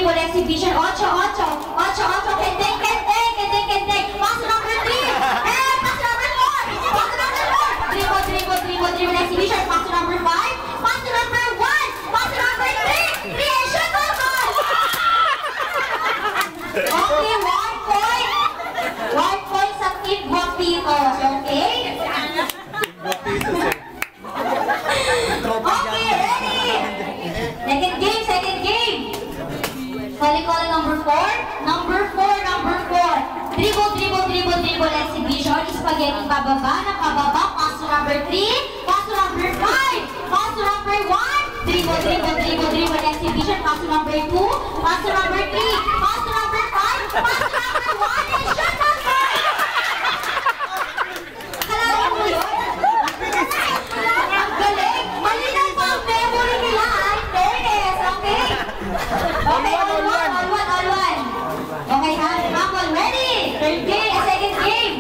dribble exhibition. 8, 8, 8, kendeng, kendeng, kendeng, kendeng. Pass number 3. Pass number 4. Pass number 4. Dribble, dribble, dribble, dribble exhibition. Pass number 5. Pass number 1. Pass number 3. Creation, goal! Okay, 1 point. 1 point sa Team Guapitos, okay? Okay, ready? Second game. Calling number 4. Number 4. Dribble, dribble, dribble, dribble exhibition. Spaghetti pababa, nakababa. Pass to number 3. Pass to number 5. Pass to number 1. Dribble, dribble, dribble, dribble exhibition. Pass to number 2. Pass to number 3. Pass to number 5. Pass to number 1. And shot on goal! Kalala mo yun? Ang galing! Malinaw pa ang memory nila, in fairness, okay? Okay, all one. Okay, Humble, ready? Third game, second game.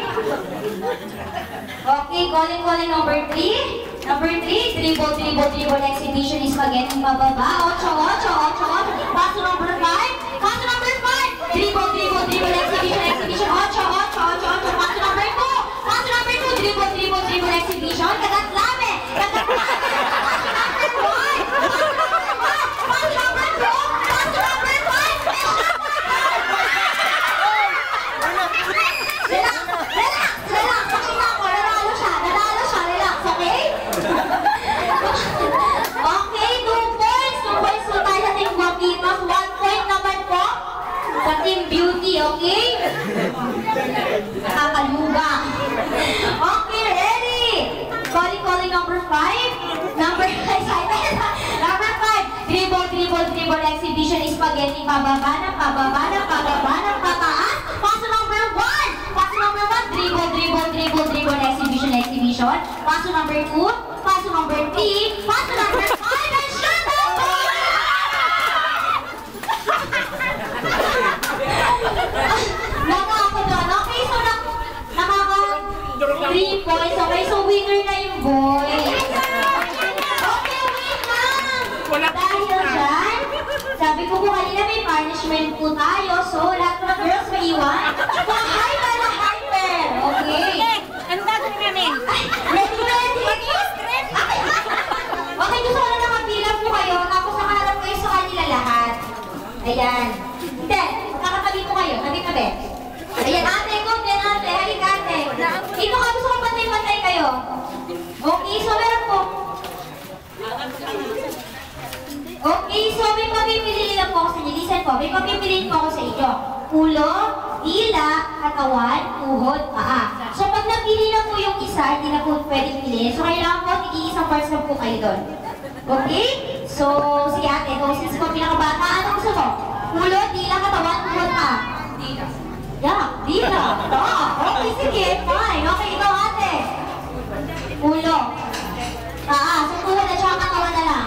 Okay, calling number 3. Number 3, dribble, dribble, dribble exhibition is spaghetti pababa. 8, 8. Pass to number 5. Pass to number 5. Dribble, dribble, dribble exhibition. 8, 8. Pass to number 2. Pass to number 2. Dribble, dribble, dribble exhibition. Katatlame. Pass to number 1. Pass to number 1. Pass to number 2. Pass to number 5. Relax. Pakita ko, nanalo siya, relax, okay? Okay, 2 points. 2 points po tayo sa Team Guapitos. 1 point naman po sa Team Beauty, okay? Nakakaluga. Okay, ready? Calling number 5. Number 5. Dribble, dribble, dribble exhibition. Spaghetti pababa ng pataas. Pass to number 1. Pass to number 1. Dribble, dribble, dribble, dribble exhibition. Pass to number 2. Pass to number 3. Pass to number 5. And shot on goal! Nakaka doon. Okay, so nakaka 3 points. Okay, so winner na yung boys. Okay, wait lang. Dahil dyan, sabi ko po kanina may punishment po tayo. So, lahat ng girls may iwan. Hyper. Okay. Ano gagawin namin? Ready? Okay, gusto ko na nakapila po kayo. Tapos nakaharap kayo sa kanila lahat. Ayan. Hindi, kakatabi po kayo. Tabi-tabi. Ayan, ate, kumpiyan ate. Halika ate. Dito ka, gusto ko pantay-pantay kayo. Okay, so meron po. Okay, so may papipiliin na po ako sa inyo. Listen po, may papipiliin po ako sa inyo. Ulo, dila, katawan, tuhod, paa. So pag napili na po yung isa, hindi na po pwedeng piliin. So kailangan po, tig-iisang parts na po kayo doon. Okay? So, sige ate, kung since ko pinakabata, ano gusto mo? Ulo, dila, katawan, tuhod, paa. Dila. Yeah, dila. Okay, sige, fine. Okay, ikaw ate. Ulo. Paa. So tuhod at saka katawan na lang.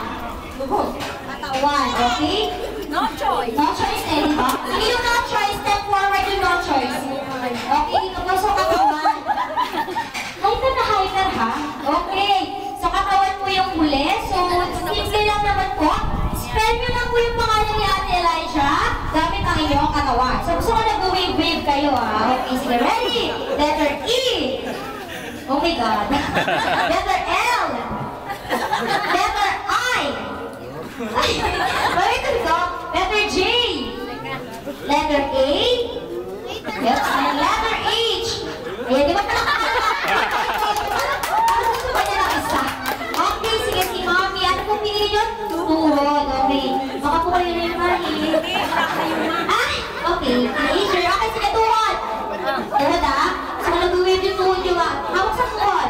Tuhod. Katawan, okay? No choice. No choice eh, di ba? Hindi yung no choice, step forward yung no choice. Okay, dito po sa katawan. Hyper ha? Okay. So katawan po yung huli. So, simple lang naman po. Spell nyo lang po yung pangalan ni Ate Elijah gamit ang inyong katawan. So, gusto ko nag-wave-wave kayo ha? Okay, sige. Ready? Letter E. Oh my God. Letter L. Letter I. Wait, letter J. Letter A. Yep, and letter H. Ayan, di ba? Ano gusto ba niya ng isa? Okay, sige si Mami. Ano pong pinili yun? Tuhod. Okay. Baka po kayo rin mahilig. Ah, okay. Easier. Okay, sige, tuhod. Tuhod ah. So, nag-wave yung tuhod yung hawak sa tuhod.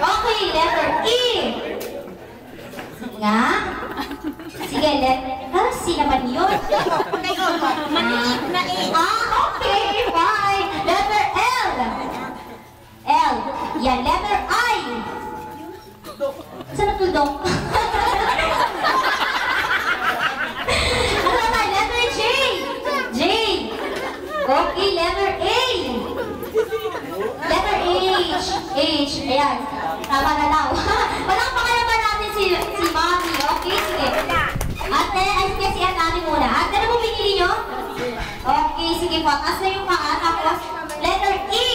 Okay, letter E. Nga. Sige, C naman yun. Maliit na E. Okay, fine. Letter L. L. Yan, letter I. Saan natudok? Ano na? Letter J. J. Okay, letter A. Letter H. H. Ayan. Tama na daw. Walang pakalaman natin si Mami. Okay, sige. Ate, ay sige si Ate muna. Ate, ano mo pinili nyo? Sige po, taas na yung paa. Tapos, letter E.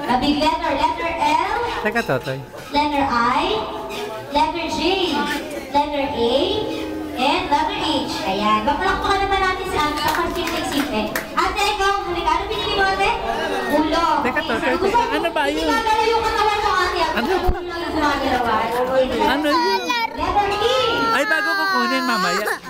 The big letter. Letter L. Teka, Totoy. Letter I. Letter J. Letter A. And letter H. Ayan. Papalakpakan naman natin si Ate sa pagsisip-sip. Ate, ikaw, halika. Ano pinili mo, ate? Ulo. Teka, Totoy. Ano ba yun? Hindi magalaw yung katawan mo, ate. Ano? Ulo lang yung gumagalawan. Ano yun? Letter E. Ay, bago kukunin mamaya.